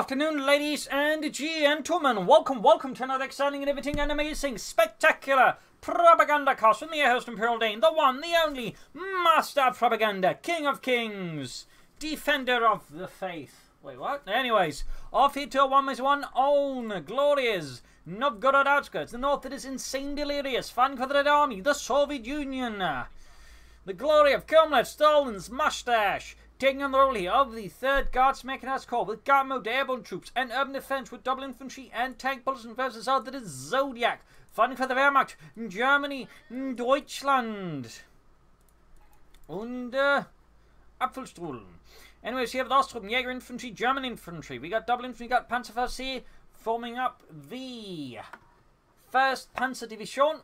afternoon, ladies and gentlemen. Welcome to another exciting and everything and amazing, spectacular Propagandacast with me, your host Imperial Dane, the one, the only, master of propaganda, king of kings, defender of the faith. Wait, what? Anyways, off here to our 1v1 own glorious Novgorod Outskirts, the north that is insane delirious, fighting for the Red Army, the Soviet Union, the glory of Comrade Stalin's mustache. Taking on the role here of the 3rd Guards Mechanized Corps with guard mode airborne troops and urban defense with double infantry and tank bulletin versus out that is Zodiak, fighting for the Wehrmacht in Germany, Deutschland, and Apfelstrudel. Anyways, here with Ostrup, Jaeger Infantry, German Infantry. We got double infantry, we got Panzerfaust here, forming up the 1st Panzer Division.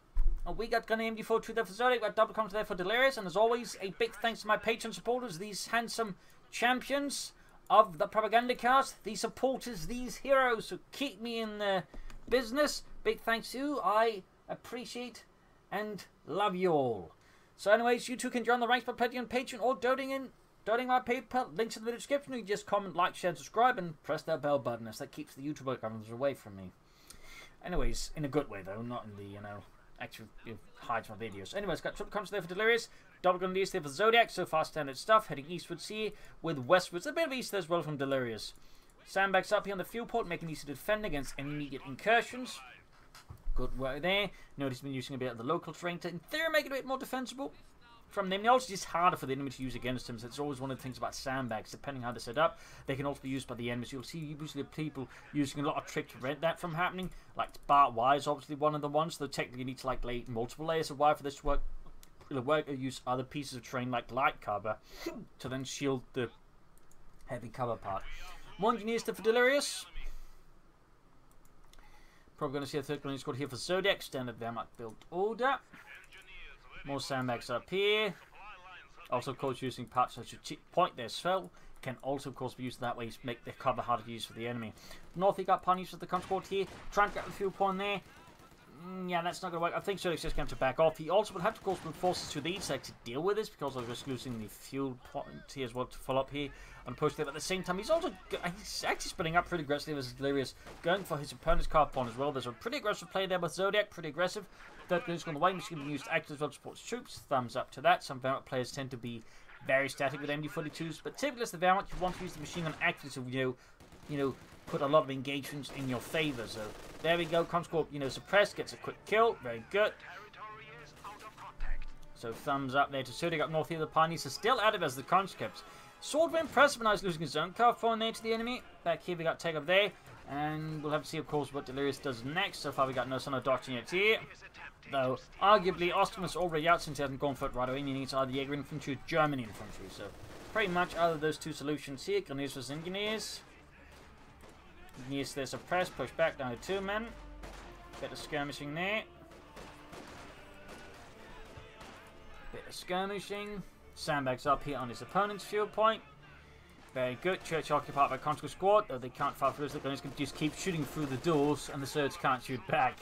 We got Gun MD42 there for Zodiac, we got double comms there for Delirious, and as always, a big thanks to my Patreon supporters, these handsome champions of the Propagandacast, these supporters, these heroes who keep me in the business. Big thanks to you, I appreciate and love you all. So anyways, you too can join the ranks by pledging on Patreon or donating my PayPal, links in the video description. You can just comment, like, share, subscribe, and press that bell button as that keeps the YouTube algorithms away from me. Anyways, in a good way though, not in the, actually hides my videos. Anyways, got triple comms there for Delirious, double gun there for Zodiac, so far standard stuff, heading eastwards here with westwards, a bit of east as well from Delirious. Sandbags up here on the fuel port, making easy to defend against any immediate incursions. Good work there. Notice been using a bit of the local terrain to, in theory, make it a bit more defensible. From them, also just harder for the enemy to use against them, so it's always one of the things about sandbags. Depending on how they're set up, they can also be used by the enemies. You'll see usually people using a lot of tricks to prevent that from happening. Like barbed wire is obviously one of the ones, though technically you need to lay multiple layers of wire for this to work. It'll work or use other pieces of terrain like light cover to then shield the heavy cover part. More engineers for Delirious. Probably going to see a 3rd grenade squad here for Zodiac, standard Wehrmacht build order. More sandbags up here. Also, of course, using parts such as point there as well. Can also, of course, be used that way to make the cover harder to use for the enemy. North, you got punish for the control here. Trying to get the fuel point there. Yeah, that's not going to work. I think Zodiac's just going to back off. He also will have to, of course, move forces to the east side to deal with this because of just losing the fuel point here as well to follow up here and push there. But at the same time, he's actually splitting up pretty aggressively as Delirious, going for his opponent's car point as well. There's a pretty aggressive play there with Zodiac, pretty aggressive. 3rd grenade on the way, which can be used to act as well to support troops. Thumbs up to that. Some Wehrmacht players tend to be very static with MD42s, but typically as the Wehrmacht, you want to use the machine gun actively to, put a lot of engagements in your favor. So there we go. Conscorp, suppressed, gets a quick kill. Very good. So thumbs up there to Zodiac up north here. The Pioneers are still active as the conscripts. Sort of impressive when I was losing his own car point there to the enemy. Back here we got take up there. And we'll have to see, of course, what Delirious does next. So far we got no son of doctrine yet here. Though, arguably, Osterman is already out since he hasn't gone for it right away. He needs either Jaeger Infantry or German Infantry. So, pretty much out of those two solutions here. Grenadiers versus Engineers. Engineers, they're suppressed. Push back down to 2 men. Bit of skirmishing there. Bit of skirmishing. Sandbags up here on his opponent's fuel point. Very good. Church occupied by Conscript Squad. Though they can't fire through, so they're going to just keep shooting through the doors, and the Surge can't shoot back.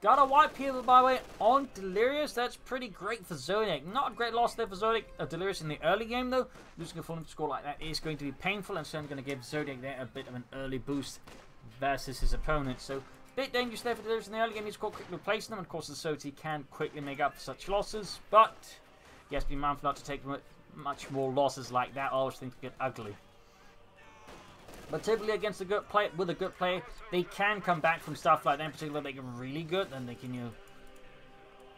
Got a wipe here, by the way, on Delirious. That's pretty great for Zodiac. Not a great loss there for Zodiac. Delirious in the early game, though. Losing a full score like that is going to be painful, and certainly going to give Zodiac there a bit of an early boost versus his opponent. So, bit dangerous there for Delirious in the early game. He's quickly replacing them. Of course, the Zodiac can quickly make up for such losses, but he has to be mindful not to take much more losses like that. I always think to get ugly. But typically against a good player, with a good player, they can come back from stuff like that. In particular, they get really good, then they can,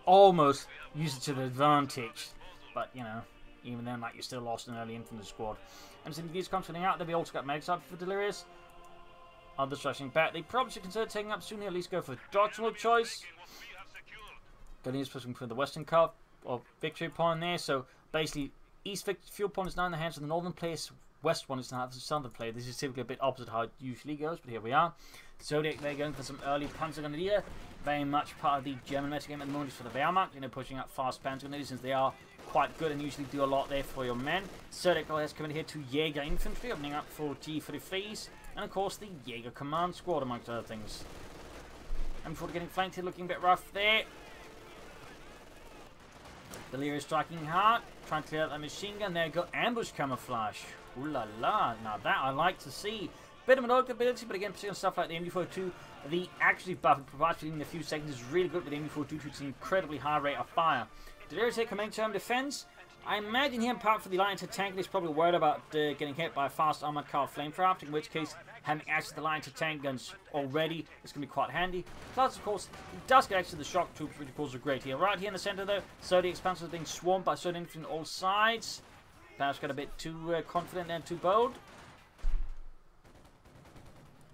almost use it to their advantage. But, even then, like, you're still lost in early in from the squad. And so these comes filling out, then we also got medics up for Delirious. Others rushing back. They probably should consider taking up soon, at least go for a doctrinal choice. Delirious pushing for the western cup or victory point there. So, basically, east fuel point is now in the hands of the northern players. West one is now the southern player. This is typically a bit opposite how it usually goes, but here we are. Zodiac, they're going for some early Panzer Grenadier. Very much part of the German metagame at the moment is for the Wehrmacht, pushing up fast Panzer Grenadiers since they are quite good and usually do a lot there for your men. Zodiac has come in here to Jaeger Infantry, opening up for G33s, and of course the Jaeger Command Squad, amongst other things. And before getting flanked here, looking a bit rough there. Delirious striking hard, trying to clear out that machine gun. There you go, ambush camouflage. Ooh la la, now that I like to see. Bit of an old ability, but again, particularly on stuff like the MD42, the actually buff it provides within a few seconds is really good with the MD42 to an incredibly high rate of fire. Delirious here coming to home defense. I imagine him, apart from the line to tank, he's probably worried about getting hit by a fast armored car flamethrower, in which case, having access to the line to tank guns already is going to be quite handy. Plus, of course, he does get access to the shock troops, which of course are great here. Right here in the center, though, Zodiak expansion is being swarmed by certain infantry on all sides. Perhaps got a bit too confident and too bold.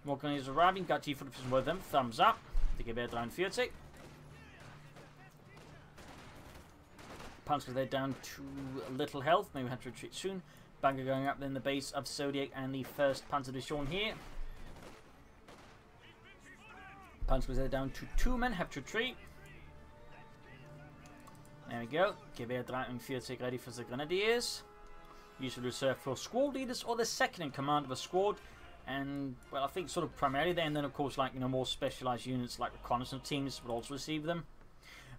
More gunners arriving, got G4 from both of them. Thumbs up. To give it 43. Panzers, they're down to little health. Maybe we have to retreat soon. Banger going up in the base of Zodiac and the 1st Panzer Division here. Panzers, they're down to 2 men. Have to retreat. There we go. Gewehr 43 ready for the Grenadiers. Usually reserved for squad leaders or the second in command of a squad. And, well, I think sort of primarily there. And then, of course, like, you know, more specialized units like reconnaissance teams would also receive them.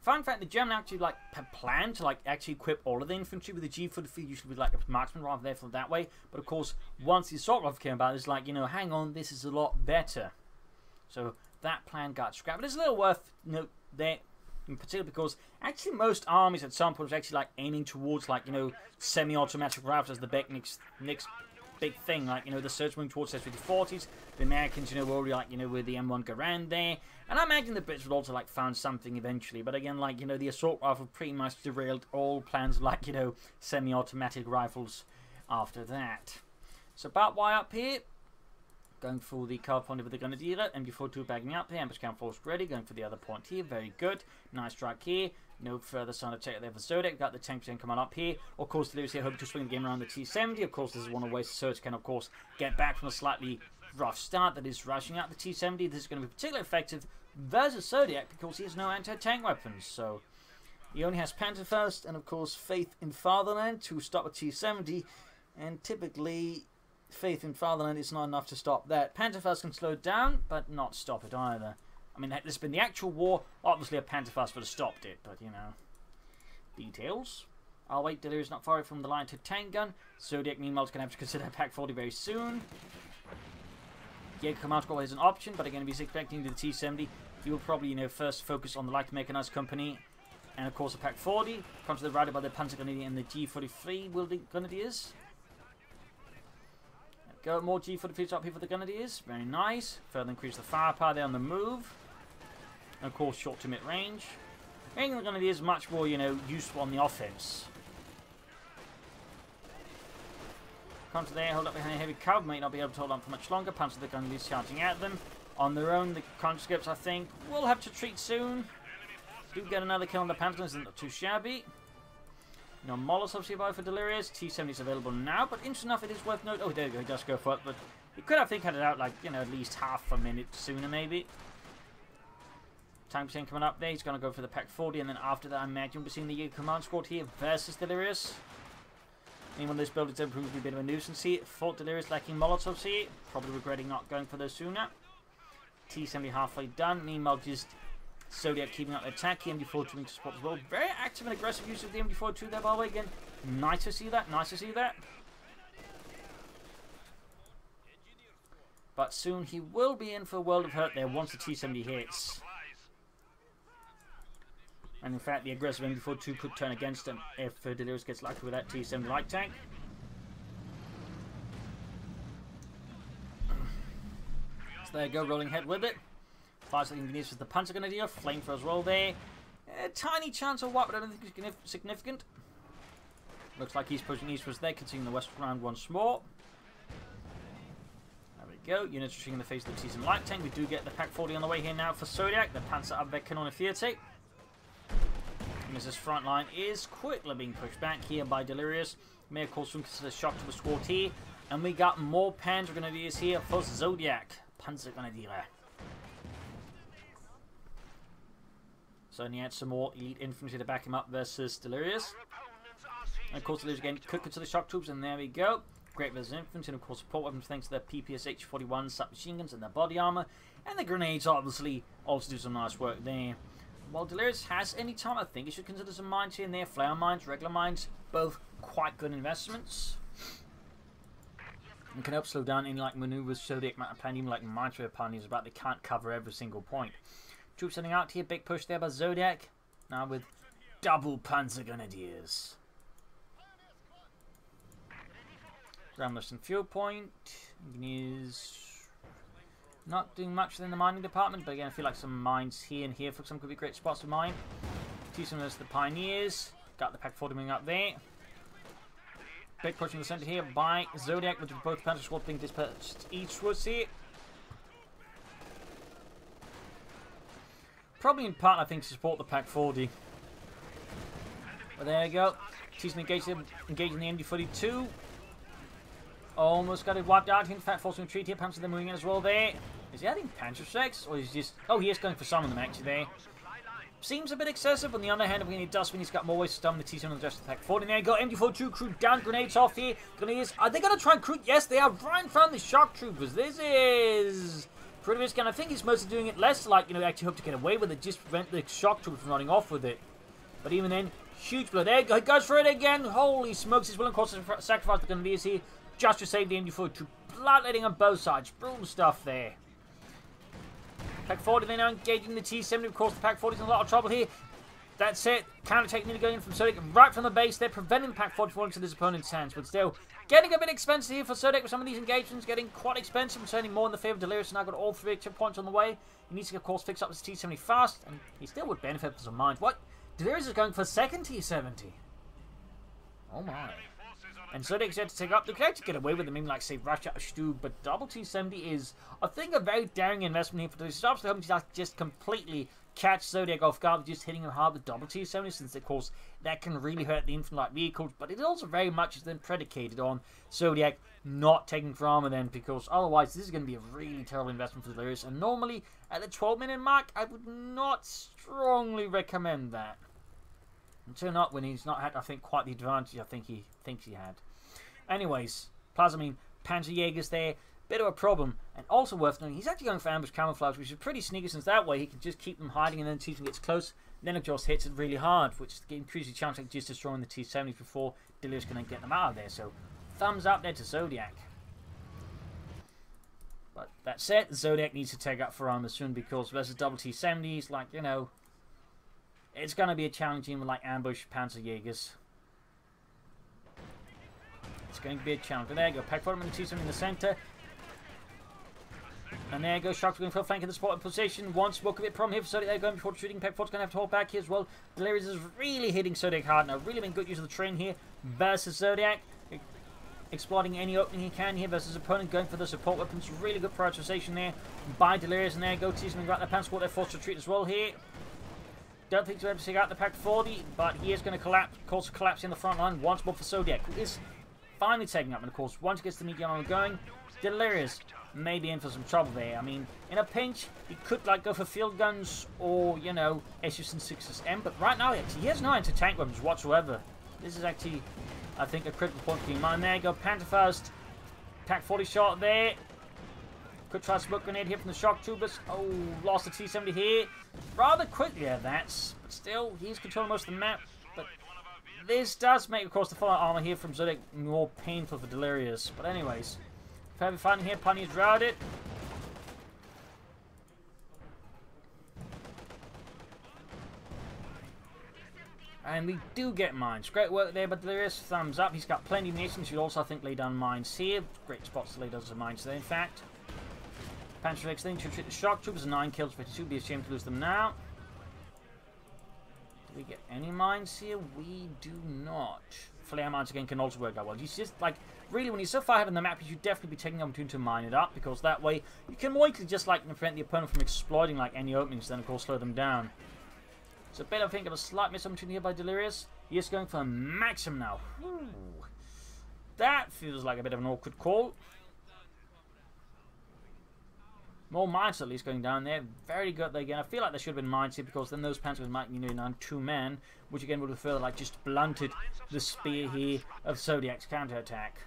Fun fact, the German actually like planned to like actually equip all of the infantry with the G43, usually with like a marksman rather therefore that way. But of course, once the assault rifle came about, it's like, you know, hang on, this is a lot better. So that plan got scrapped. But it's a little worth note there, in particular because actually most armies at some point was actually like aiming towards like, you know, semi-automatic rifles as the next big thing, like, you know, the surge moving towards S-5040s. The Americans, you know, were already like, you know, with the M1 Garand there. And I imagine the Brits would also like found something eventually. But again, like, you know, the assault rifle pretty much derailed all plans of like, you know, semi-automatic rifles after that. So about why up here? Going for the car point with the Grenadier, MD42 bagging up here, ambush count force ready, going for the other point here, very good. Nice strike here. No further sign of attack there for Zodiac. Got the 10% coming up here. Of course, Delirious here hoping to swing the game around the T70. Of course, this is one of the ways Zodiac can, of course, get back from a slightly rough start that is rushing out the T70. This is going to be particularly effective versus Zodiac because he has no anti-tank weapons. So he only has Panzerfaust and, of course, Faith in Fatherland to stop a T70. And typically, Faith in Fatherland is not enough to stop that. Panzerfaust can slow it down, but not stop it either. I mean, there's been the actual war. Obviously, a Panzerfaust would have stopped it, but, you know. Details. I'll wait. Delirious not far from the line to tank gun. Zodiac, meanwhile, is going to have to consider Pack 40 very soon. Jaeger command squad is an option, but again, if he's expecting the T-70, he will probably, you know, first focus on the light mechanized company. And, of course, the Pack 40. Comes to the right by the Panzer Grenadier and the G43 wielding Grenadiers. Go, more G43s up here for the Grenadiers. Very nice. Further increase the firepower there on the move. And of course, short to mid range. Making the Grenadiers much more, you know, useful on the offense. Come to there, hold up behind a heavy cover. May not be able to hold on for much longer. Punch the Grenadiers charging at them. On their own, the conscripts, I think, will have to retreat soon. Do get another kill on the Panthers, isn't too shabby. No Molotovs here by for Delirious. T-70 is available now, but interesting enough, it is worth noting. Oh, there you go, he does go for it, but he could, I think, had it out like, you know, at least half a minute sooner, maybe. Time percent coming up there. He's going to go for the Pack 40, and then after that, I imagine we're seeing the Jaeger command squad here versus Delirious. Anyone this build is going to prove to be a bit of a nuisance here. Fought Delirious lacking Molotovs here. Probably regretting not going for those sooner. T-70 halfway done. Meanwhile, just Zodiac keeping up the attack. The MD42 to support as well. Very active and aggressive use of the MD42 there, by the way. Again, nice to see that. Nice to see that. But soon he will be in for a world of hurt there once the T-70 hits. And in fact, the aggressive MD42 could turn against him if Delirious gets lucky with that T-70 light tank. So there you go, rolling ahead with it. 5 seconds needs with the Panzer Grenadier. Flamethrower as well there. A tiny chance of what, but I don't think it's significant. Looks like he's pushing eastwards there, continuing the west round once more. There we go. Units retreating in the face of the T-70 light tank. We do get the Pack 40 on the way here now for Zodiac. The Panzer Abwehrkanone 40. Mrs. front line is quickly being pushed back here by Delirious. May of course consider shock to the squad here. And we got more Panzer Grenadiers here for Zodiac. Panzer Grenadier. So he had some more elite infantry to back him up versus Delirious. And of course Delirious again could consider shock troops, and there we go. Great versus infantry, and of course support weapons thanks to their PPSH-41 submachine guns and their body armor. And the grenades obviously also do some nice work there. While Delirious has any time, I think you should consider some mines here and there. Flare mines, regular mines, both quite good investments. and can help slow down any like maneuvers so they might plan even like military opponents about they can't cover every single point. Troops sending out here, big push there by Zodiak. Now with double Panzer Grenadiers. Rammerson fuel point is not doing much in the mining department, but again I feel like some mines here and here for some could be great spots to mine. Teasing us the Pioneers. Got the Pack 40 moving up there. Big push in the centre here by Zodiac, with both Panzer squads being dispatched eastwards here. Probably in part, I think, to support the Pack 40. But there you go. Teasing engaging the MD-42. Almost got it wiped out. Hint Pack forcing retreat here. Panzer they're moving in as well there. Is he adding Panzer Strikes? Or is he just... Oh, he is going for some of them actually there. Seems a bit excessive. On the other hand, when he does when he's got more ways to stun the T-7 and just attack 40. There you go. MD-42 crew down. Grenades off here. Grenades. Are they going to try and crew? Yes, they are. Right in front of the shock troopers. This is pretty risky. And I think he's mostly doing it less like, you know, actually hope to get away with it. Just prevent the shock troopers from running off with it. But even then, huge blow. There you go. He goes for it again. Holy smokes. He's willing to sacrifice the Grenadiers here just to save the MD-42. Bloodletting on both sides. Brutal stuff there. Pack 40 they now engaging the T-70. Of course, the Pack 40 is in a lot of trouble here. That's it. Counter-attack nearly going in from Zodiac right from the base. They're preventing the Pack 40 falling into his opponent's hands. But still, getting a bit expensive here for Zodiac with some of these engagements. Getting quite expensive and turning more in the favour of Delirious. Now got all 3 chip points on the way. He needs to, of course, fix up his T-70 fast. And he still would benefit from some mines. What? Delirious is going for a second T-70. Oh my. And Zodiac's yet to take up. They could actually get away with them, even like, say, Russia or Stu. But double T-70 is, I think, a very daring investment here for Delirious. Stops hoping to just completely catch Zodiac off guard, just hitting him hard with double T-70, since, of course, that can really hurt the infantry-like vehicles. But it also very much is then predicated on Zodiac not taking for armor then, because otherwise this is going to be a really terrible investment for Delirious. And normally, at the 12-minute mark, I would not strongly recommend that. Until not when he's not had, I think, quite the advantage I think he thinks he had. Anyways, Panzer Jaegers there. Bit of a problem. And also worth noting, he's actually going for ambush camouflage, which is pretty sneaky, since that way he can just keep them hiding and then T-7 gets close. Then it just hits it really hard, which increases the chance of just destroying the T-70s before Delirious can then get them out of there. So, thumbs up there to Zodiac. But that said, Zodiac needs to take up for armor soon, because versus double T-70s, like, you know, it's going to be a challenging with like ambush Panzer Jaegers. It's going to be a challenge. But there you go. Pack 40 and the T-7 in the centre. And there you go. Sharks going for a flank in the spot position. One smoke a bit problem here for Zodiac. They're going before shooting. Pack 40's going to have to hold back here as well. Delirious is really hitting Zodiac hard now. Really been good use of the train here versus Zodiac. Exploiting any opening he can here versus opponent. Going for the support weapons. Really good prioritization there by Delirious. And there you go. T-7 got the pan squad. They're forced to retreat as well here. Don't think he's able to take out the Pack 40, but he is going to collapse. Of course, collapse in the front line once more for Zodiac, who is finally taking up. And of course, once he gets the medium armor going, Delirious may be in for some trouble there. I mean, in a pinch, he could like go for field guns or, you know, SUs and 6SM, but right now he has no anti-tank weapons whatsoever. This is actually, I think, a critical point to keep in mind. There you go, Panther first. Pack 40 shot there. Could try a smoke grenade here from the shock troopers. Oh, lost the T-70 here. Rather quickly at that, but still, he's controlling most of the map. But this does make, of course, the follow armor here from Zodiac more painful for Delirious. But anyways, heavy fighting here. Pioneers routed. And we do get mines. Great work there by Delirious. Thumbs up. He's got plenty of munitions. Should also, I think, lay down mines here. Great spots to lay down some mines there, in fact. Panzer X-Thing should treat the shock troopers. 9 kills, 52. Be ashamed to lose them now. Do we get any mines here? We do not. Flare mines again can also work out well. He's just like, really, when he's so far ahead on the map, you should definitely be taking the opportunity to mine it up, because that way you can more easily just like prevent the opponent from exploiting like any openings, then of course slow them down. So a bit, I think, of a slight miss opportunity here by Delirious. He is going for a maximum now. Ooh. That feels like a bit of an awkward call. More mines at least going down there. Very good there again. I feel like there should have been mines here, because then those panzers might be needing on 2 men, which again would have further like just blunted the spear here of Zodiac's counterattack.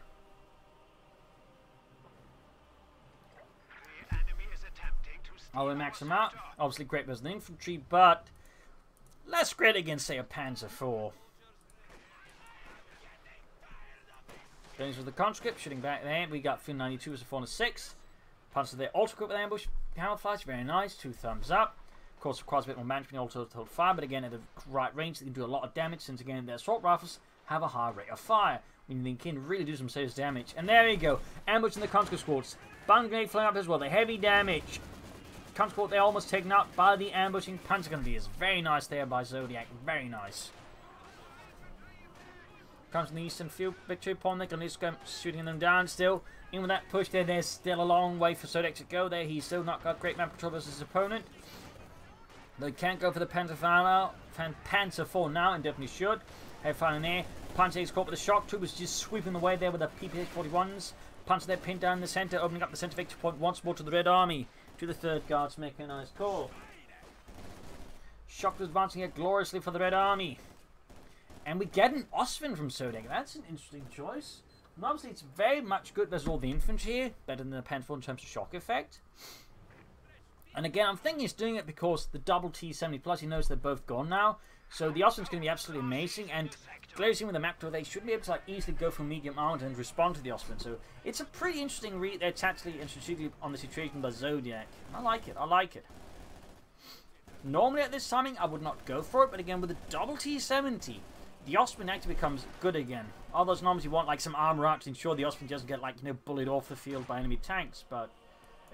I'll max him out. Obviously great versus the infantry, but less great against, say, a Panzer IV. Brings with the conscript, shooting back there. We got 92 as a 406. Panzer there, ultra quick with ambush. Camouflage, very nice. 2 thumbs up. Of course, requires a bit more management, also to hold fire, but again, at the right range, they can do a lot of damage, since again, their assault rifles have a high rate of fire, meaning they can really do some serious damage. And there you go, ambush in the conscript squads. Band grenade flying up as well, the heavy damage. Conscript squad, they're almost taken out by the ambushing panzer grenadiers. Very nice there by Zodiak, very nice. Comes from the eastern field, victory point, they're going to shooting them down still. Even with that push there, there's still a long way for Zodiak to go there. He's still not got great map control versus his opponent. They can't go for the Panzer IV now, and definitely should. Head fire in there. Panzer is caught with the shock troopers just sweeping the way there with the PPH-41s. Panzer there pinned down in the centre, opening up the centre victory point once more to the Red Army. To the 3rd Guards making a nice call. Shock troopers advancing here gloriously for the Red Army. And we get an Ostwind from Zodiak. That's an interesting choice. And obviously, it's very much good versus all the infantry here. Better than the Panzer in terms of shock effect. And again, I'm thinking he's doing it because the double T-70 plus, he knows they're both gone now. So the Ostwind's going to be absolutely amazing. And Delirious with the map tool, they should be able to easily go for medium armor and respond to the Ostwind. So it's a pretty interesting read there tactically and strategically on the situation by Zodiak. I like it. I like it. Normally at this timing, I would not go for it. But again, with the double T-70... the Ostwind actually becomes good again. Although normally you want some armor out to ensure the Ostwind doesn't get bullied off the field by enemy tanks. But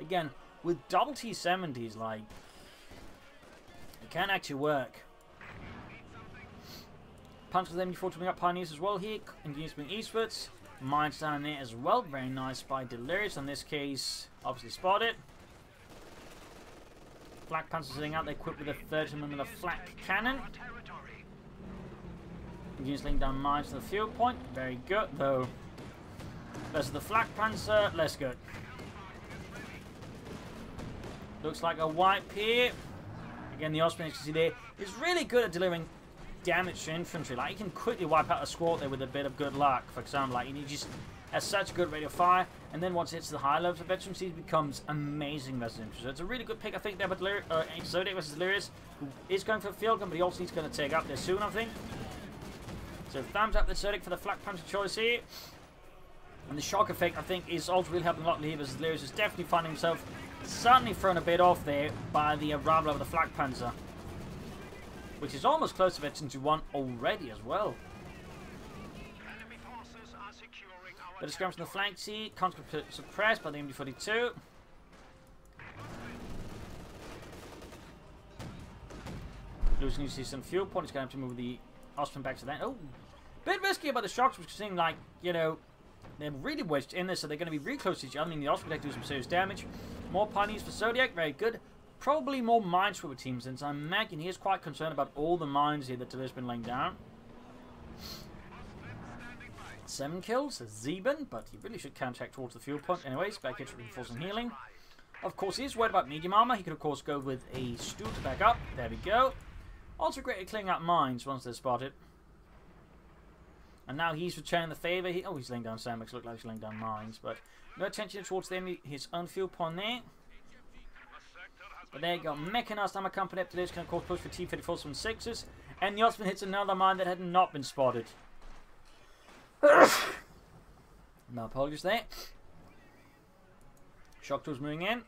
again, with double T-70s, it can actually work. Punch with MG4 coming up Pioneers as well here. Continues moving eastwards. Mines down there as well. Very nice by Delirious. In this case, obviously spotted. Flak Panzer sitting out there equipped with a 30mm flak cannon. Continues laying down mines to the field point. Very good, though. Versus the Flak Panzer, less good. Looks like a wipe here. Again, the Ostwind, as you can see there, is really good at delivering damage to infantry. He can quickly wipe out a squad there with a bit of good luck. For example, he just has such a good rate of fire. And then once it hits the high levels of veteran siege, it becomes amazing versus infantry. So it's a really good pick, I think, there. But Zodiak versus Delirious, who is going for a field gun, but he also needs to take up there soon, I think. So thumbs up the Zodiak for the Flak Panzer choice here. And the shock effect, I think, is also really helping a lot. Here versus Delirious is definitely finding himself certainly thrown a bit off there by the arrival of the Flak Panzer, which is almost close to veteran to 1 already as well. But it's comes from the flank here. Conscript suppressed by the MD-42. Losing his some fuel point. He's going to have to move the Ostwind back to that. Oh, bit risky about the shocks, which seem like, they're really wedged in there, so they're going to be really close to each other. I mean, the Ostwind do some serious damage. More Pioneers for Zodiak, very good. Probably more Minesweeper teams, since I imagine he is quite concerned about all the mines here that Delirious has been laying down. 7 kills, Zeben, but he really should counteract towards the fuel point. Anyways, back here to reinforce and healing. Of course, he is worried about medium armor. He could, of course, go with a Stu to back up. There we go. Also great at clearing out mines once they're spotted. And now he's returning the favour. He's laying down sandbags. Look like he's laying down mines, but no attention towards his own fuel point there. But there you go. Mechanized armor company up to this can, of course, push for T-34s from 6s. And the Ostwind hits another mine that had not been spotted. No apologies there. Shock tools moving in.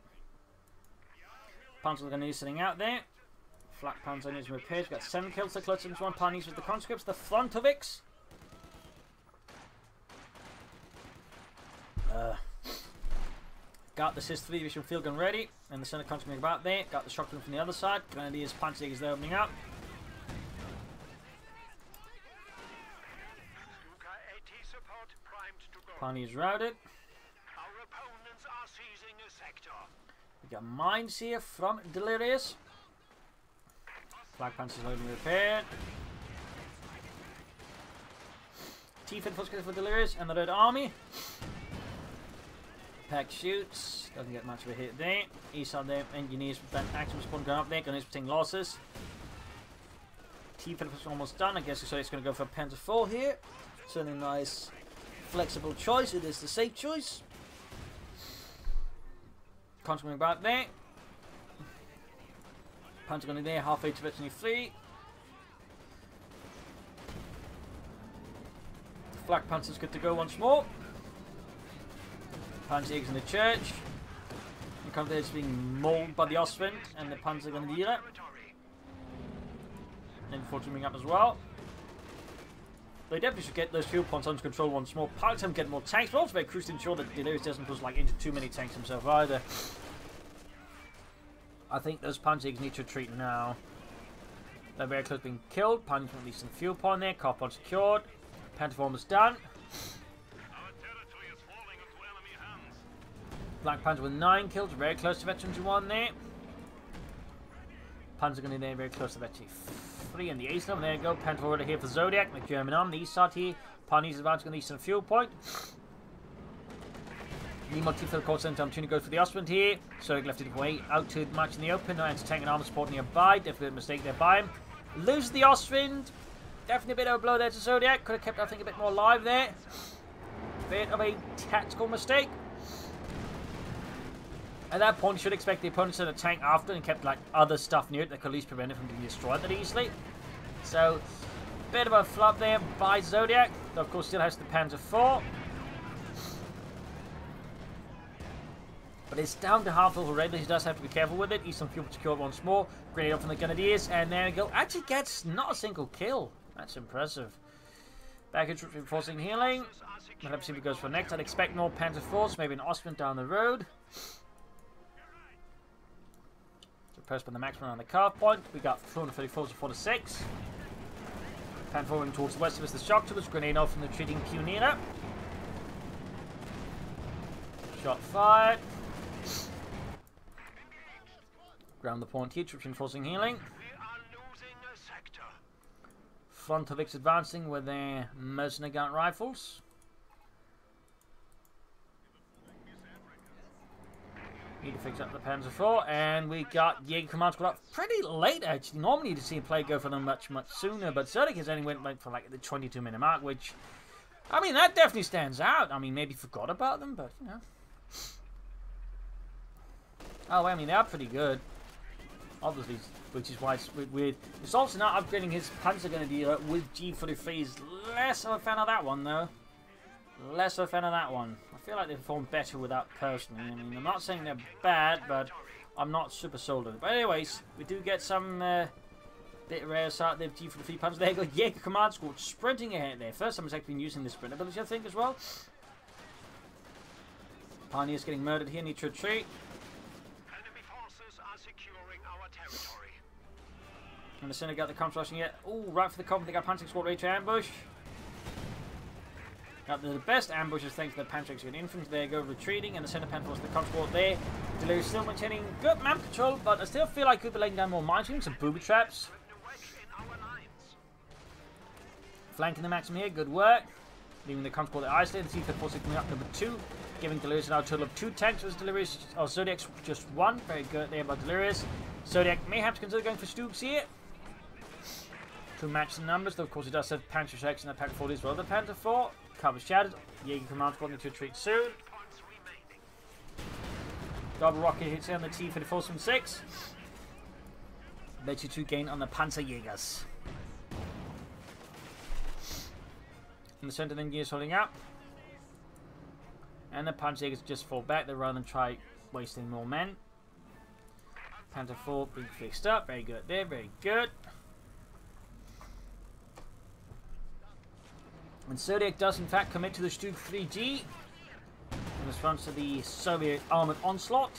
Panzer Grenadier sitting out there. Flak Panzer needs repairs. Got 7 kills to clutch into 1 Pioneers with the conscripts. The Frontovics. Got the Sis-3 Division field gun ready. And the center conscript about there. Got the shock tool from the other side. Grenadiers, Panzers there opening up. Pioneers routed. We got mines here from Delirious. Flag Panzers loading repaired. T-34 for Delirious and the Red Army. Pack shoots. Doesn't get much of a hit there. East side there. Engineers with that action spawn going up there. Grenadiers taking losses. T-34 almost done. I guess so it's going to go for a Panzer IV here. Certainly nice flexible choice. It is the safe choice. Conscript about there. Panzer going there, halfway to veteran fleet. The Flak Panzer's good to go once more. Panzer's in the church. The Convoy is being mauled by the Ostwind, and the Panzer going to deal it. Infantry coming up as well. They definitely should get those fuel points under control once more. Part time getting more tanks, but also very crucial to ensure that Delirious doesn't push like into too many tanks himself either. I think those Panzers need to retreat now. They're very close to being killed. Panzer can release some fuel point there. Car point secured. Pentaform is done. Black Panther with 9 kills, very close to Veteran 1 there. Panzer going in there, very close to Veteran 3 and the ace number. There you go. Panther over here for Zodiac, the German arm. The east side here. Pioneers advance going to need some fuel point. Meanwhile, T-Field Court Center opportunity goes for the Ostwind here. Zodiac left it away out to the match in the open. Now into tank and armor support nearby. Definitely a mistake there by him. Loses the Ostwind. Definitely a bit of a blow there to Zodiac. Could have kept, I think, a bit more alive there. Bit of a tactical mistake. At that point, you should expect the opponent to send a tank after and kept like other stuff near it that could at least prevent it from being destroyed that easily. So, bit of a flop there by Zodiac. Though, of course, still has the Panzer 4. But it's down to half level already. He does have to be careful with it. Eastern fuel secured once more. Grenade up from the Grenadiers. And there we go. Actually gets not a single kill. That's impressive. Baggage reinforcing healing. Let's see if it goes for next. I'd expect more Panzer 4s. Maybe an Ostwind down the road. Pressed by the maximum on the carve point. We got 234 to 46. Pan forwarding towards the west of us. The shock to us. Grenade off from the retreating Pioneer. Shot fired. Ground the point here. Troops reinforcing healing. Front of X advancing with their mercenary gun rifles. Need to fix up the Panzer 4, and we got Jaeger Command Squad up pretty late actually. Normally you'd see a play go for them much sooner, but Zodiak has only went for like the 22-minute mark, which, I mean, that definitely stands out. I mean, maybe forgot about them, but you know. Oh, well, I mean, they are pretty good, obviously, which is why it's weird. It's also not upgrading his Panzer Grenadier with G43. Is less of a fan of that one though. Less of a fan of that one. I feel like they perform better without personally. I mean, I'm not saying they're bad, but I'm not super sold on it. But anyways, we do get some bit rare start there. G for the free punch. There you go. Jaeger Command Squad sprinting ahead there. First time he's actually been using the sprint ability, I think, as well. Pioneers getting murdered here. Need to retreat. Enemy forces are securing our territory. And the center got the comps rushing yet. Oh, right for the comp. They got Panzer Squad ready to ambush. Now, the best ambushes thanks to the Panzer and Infantry. There you go, retreating, and the center Panzer was the comp squad there. Delirious still maintaining good map control, but I still feel like could be laying down more mine streams, some booby traps. Flanking the maximum here, good work. Leaving the comp squad isolated. The C-Fed force coming up number 2, giving Delirious now a total of 2 tanks. Was Delirious, oh, Zodiac's just 1. Very good there by Delirious. Zodiac may have to consider going for Stooks here to match the numbers, though of course he does have Panzer 6 and a Panzer 4 as well. The Panzer 4 cover shattered. Jaeger Command Squad need to retreat soon. Double rocket hits on the T-54 from 6. Let you 2 gain on the Panzer Jaegers. In the center, then Gears holding up. And the Panzer Jaegers just fall back there rather than try wasting more men. Panzer 4 being fixed up. Very good there, very good. And Zodiac does in fact commit to the Stug 3G in response to the Soviet armored onslaught.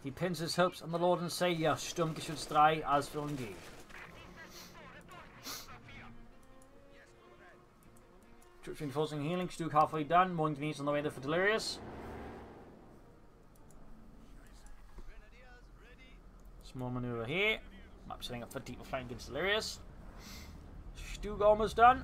He pins his hopes on the Lord and Savior, Sturmgeschütz 3 als G. Troops reinforcing healing, Stug halfway done, more inconvenience on the way there for Delirious. Small maneuver here. Map setting up for deeper flank against Delirious. Stug almost done.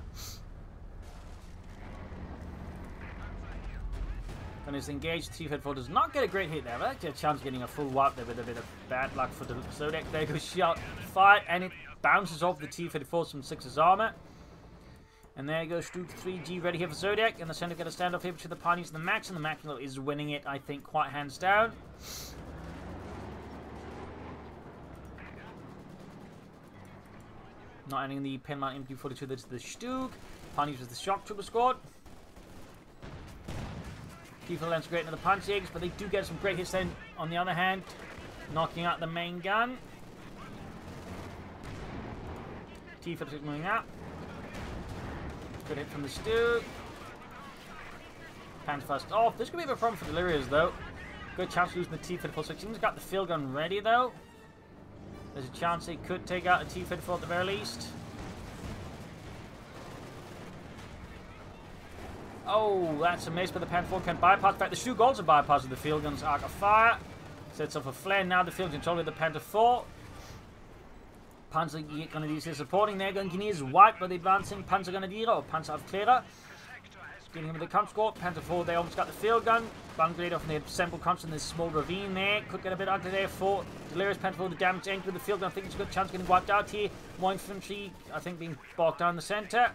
And is engaged. T-Fed 4 does not get a great hit there, but actually a chance of getting a full wipe there with a bit of bad luck for the Zodiac. There goes shot fired, and it bounces off the T-Fed 4 from 6's armor. And there goes Stug 3G ready here for Zodiac. And the center get a standoff here between the Pioneers and the Max, and the Max is winning it, I think, quite hands down. Not ending the pin mount MQ-42, that's the Stug. Pioneers with the Shock Trooper Squad. People lands great into the punch eggs, but they do get some great hits then on the other hand, knocking out the main gun. T-Fed is moving up. Good hit from the Stu. Pans first off. This could be a bit of a problem for Delirious though. Good chance of losing the T-Fed full 6. He's got the field gun ready though. There's a chance he could take out a T-Fed full at the very least. Oh, that's a miss, but the Pan 4 can bypass. In fact, the Stu Golds are bypassing the field gun's arc of fire. Sets off a flare. Now the field control with the Panther 4. Panzer Grenadiers is supporting there. Grenadiers wiped by the advancing Panzer Grenadier or Panzer Aufklärer. Dealing with the Comp Squad. Panther 4, they almost got the field gun. Bunged off in the assembled comps in this small ravine there. Could get a bit ugly there for Delirious. Panther 4, the damage anchored with the field gun. I think it's a good chance of getting wiped out here. More infantry, I think, being bogged down the centre.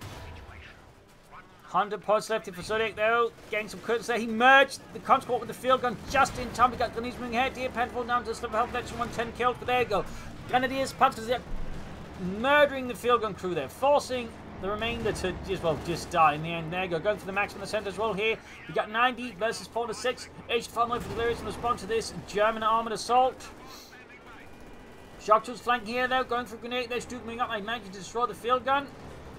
100 points left for Zodiak though. Getting some crits there. He merged the Comp Squad with the field gun just in time. We got Grenadiers moving ahead here. Panther 4 down to a slip of health. Next 110 killed, but there you go. Grenadiers, Panzers murdering the field gun crew there, forcing the remainder to just die in the end. There you go, going for the max in the centre as well here. We got 90 versus 4-6. H5 for Delirious in response to this German armoured assault. Shock troops flanking here though, going for a grenade. They're moving up. They managed to destroy the field gun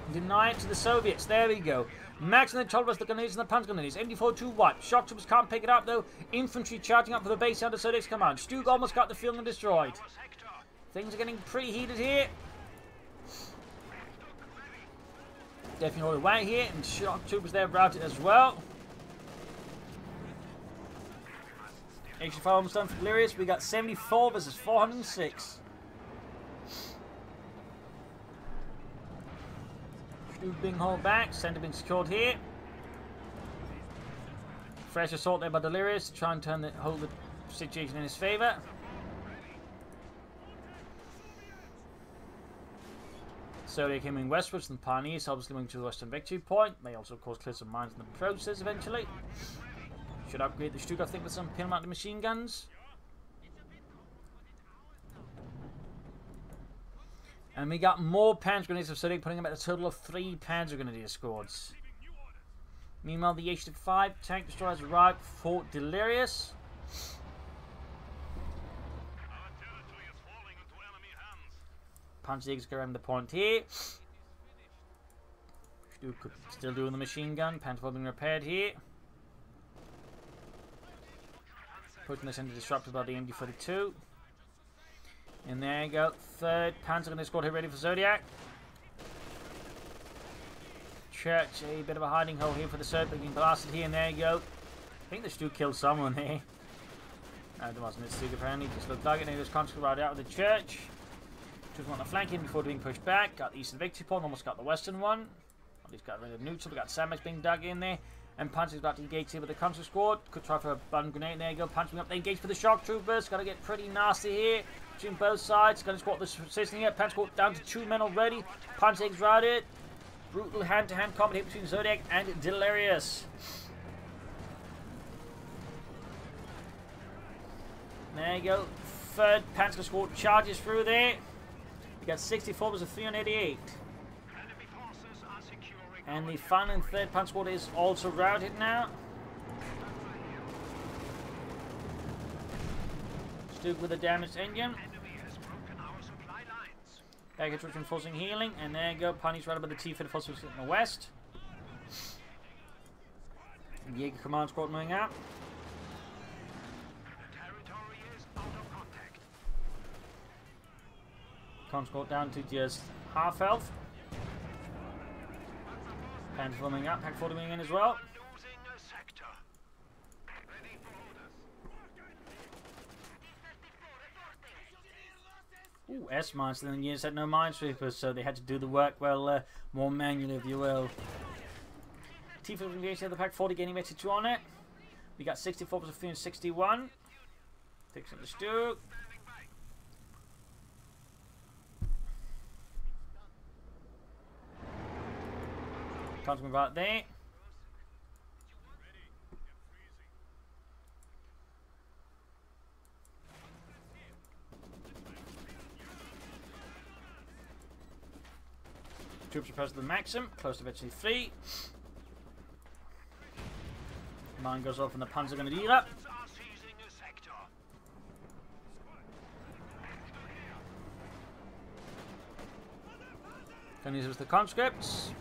and deny it to the Soviets. There we go. Max and the control the grenades and the Panzer Grenadiers. MD42 wiped. Shock troops can't pick it up though. Infantry charging up for the base under Zodiac's command. Stug almost got the field gun destroyed. Things are getting pretty heated here. Definitely all the way here, and shock troopers there routed as well. H5 almost done for Delirious. We got 74 versus 406. Stu being hauled back, centre being secured here. Fresh assault there by Delirious to try and hold the situation in his favour. So they're coming westwards and the Pioneers obviously moving to the western victory point. May also of course clear some mines in the process eventually. Should upgrade the Stuka, I think, with some pin mounted machine guns. And we got more Panzer Grenadiers of Zodiak, putting them at a total of 3 Panzer Grenadier squads. Meanwhile, the H5 tank destroyers arrived for Delirious. Panzer Jaeger's go around the point here. Still doing the machine gun. Panther being repaired here. Putting this into disrupted by the MD42. And there you go. 3rd Panzer in this squad here ready for Zodiac. Church, a bit of a hiding hole here for the Zodiac being blasted here. And there you go. I think the Stu killed someone here. No, it wasn't. It's Stu apparently. Just looked like it. And he was constantly right out of the church. Just want to flank him before being pushed back. Got the eastern victory point, almost got the western one. At least got rid of neutral. We got Sandbags being dug in there. And Punch is about to engage here with the Contra squad. Could try for a button grenade. There you go. Punching up. They engage for the shock troopers. Got to get pretty nasty here. Between both sides. Gun squad was persisting here. Punch squad down to 2 men already. Punch eggs routed. Brutal hand-to-hand combat here between Zodiac and Delirious. There you go. 3rd Panzer squad charges through there. We got 64 versus 388. And the final and 3rd Panzer squad is also routed now. Stu with a damaged engine. Baggage reinforcing healing. And there you go. Pani's routed by the T-Fed forces in the west. And Jaeger command squad moving out. Conscript down to just half health. Panther forming up, Pack 40 moving in as well. Ooh, S-mines, then the units had no minesweepers, so they had to do the work, well, more manually, if you will. T-Fed engaged the Pack 40 gaining 82 on it. We got 64 versus 361. Fixing the Stu. Can't move out there. Troops are pressed to the maximum, close to eventually 3. Mine goes off and the Panzergrenadier. Are seizing a sector. Gonna use the conscripts.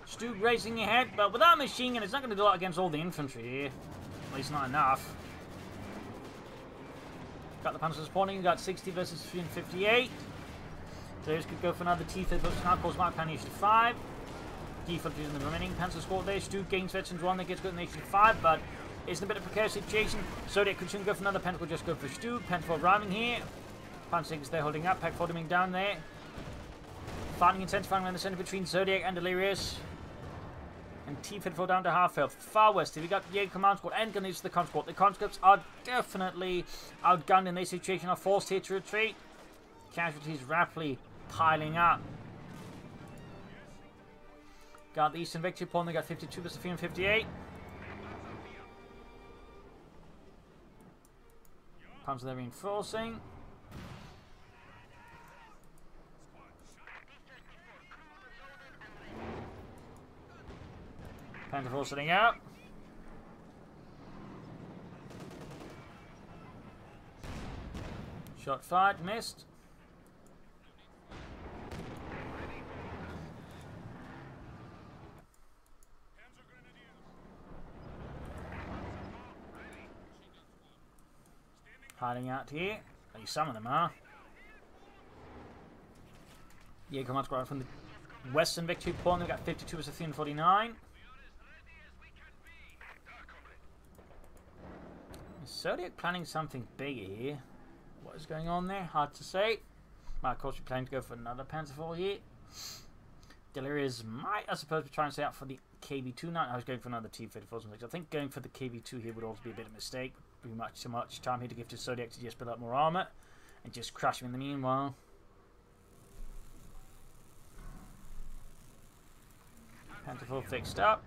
Stu racing ahead, but without a machine gun, it's not going to do a lot against all the infantry here. At least not enough. Got the Panzer spawning, got 60 versus 358. Those could go for another T-50 versus Hardcore's Mark Pan Nation 5. Defense in the remaining Panzer squad there. Stu gains veterans 1, that gets good in Nation 5, but it's in a bit of a precarious situation. Zodiac could soon go for another. Pentacle just go for Stu. Pentacle arriving here. Panzer is there holding up. Pack 4 coming down there. Fighting intensifying around the center between Zodiac and Delirious. And T-54 down to half health. Far west here we got Jaeger command squad and gonna use the conscript. The conscripts are definitely outgunned in this situation, are forced here to retreat. Casualties rapidly piling up. Got the Eastern Victory Pawn, they got 52 versus 358. Panzer they're reinforcing. Panther 4 sitting out. Shot fired, missed. Hiding out here. At least some of them are. Yeah, come on, squad from the Western Victory Pawn. They've got 52 versus 349. Zodiac planning something bigger here. What is going on there? Hard to say. Might of course be planning to go for another Panzer IV here. Delirious might, I suppose, be trying to stay out for the KV2 now. I was going for another T-54. I think going for the KV2 here would also be a bit of a mistake. Would be much too much time here to give to Zodiac to just build up more armor and just crush him in the meanwhile. Panther 4 fixed up.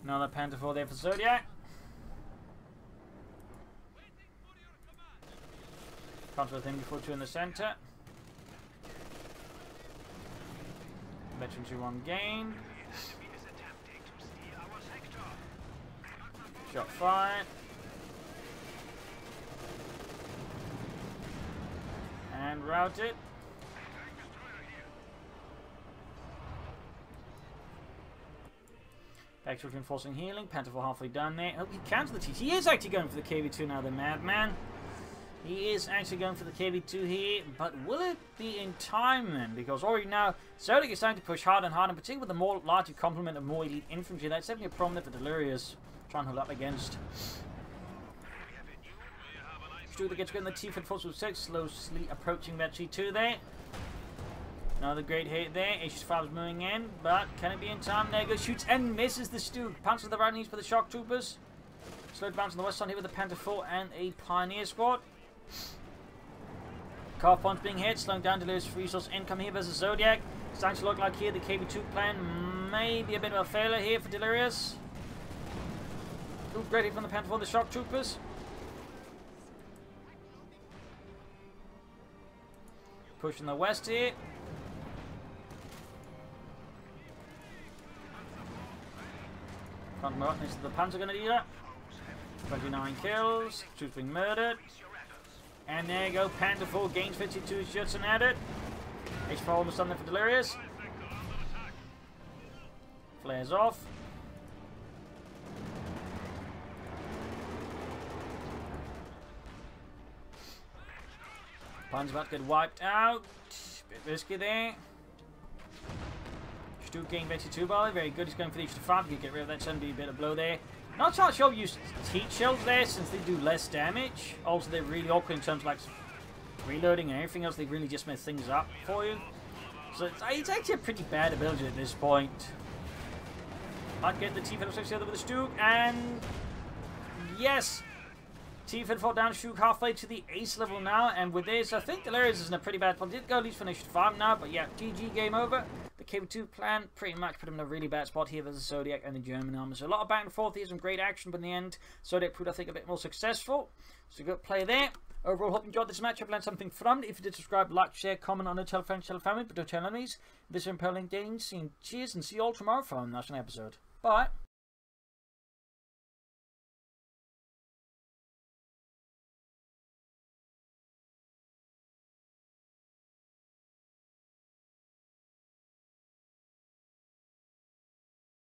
Another Panther 4 there for Zodiac. Control thing before 2 in the center. Veterans 1 gained. Shot fired. And routed. Backshot reinforcing healing. Panther 4 halfway done there. Oh, he cancelled the TC. He is actually going for the KV2 now, the madman. He is actually going for the KV2 here, but will it be in time then? Because already now, Zodiac is starting to push hard and hard, and particularly with the more larger complement of more elite infantry. That's definitely a problem there for Delirious. Trying to hold up against. Stu gets good in the T-54 6, slowly approaching that G2 there. Another great hit there. H5 is moving in, but can it be in time? There goes, shoots and misses the Stu. Punches the right knees for the shock troopers. Slow bounce on the west side here with the Panther 4 and a Pioneer squad. Car points being hit, slowing down Delirious resource income here versus Zodiac. Starting to look like here the KV2 plan may be a bit of a failure here for Delirious. Ooh, great hit from the Panther 4, the shock troopers. Pushing the west here. Front Martin into the Panzergrenadier. 29 kills, troops being murdered. And there you go, Panther 4 gains 52 shots and added. H4 almost done there for Delirious. Flares off. Pan's about to get wiped out. Bit risky there. Stu gained 22 by very good. He's going for the H5 to get rid of that sudden be a bit of blow there. Not sure I'll use heat shells there since they do less damage. Also, they're really awkward in terms of like reloading and everything else. They really just mess things up for you. So it's actually a pretty bad ability at this point. Might get the T-56 together with the Stu, and yes, T-54 down Stu halfway to the ace level now. And with this, I think Delirious is in a pretty bad spot. Did go at least finish farm now, but yeah, GG, game over. The KV2 plan pretty much put him in a really bad spot here versus Zodiak and the German army. So a lot of back and forth here, some great action, but in the end, Zodiak proved, I think, a bit more successful. So good play there. Overall, hope you enjoyed this match. I've learned something from it. If you did, subscribe, like, share, comment on it, tell friends, tell family, but don't tell enemies. This is Imperial Danes, saying cheers and see you all tomorrow for our next episode. Bye.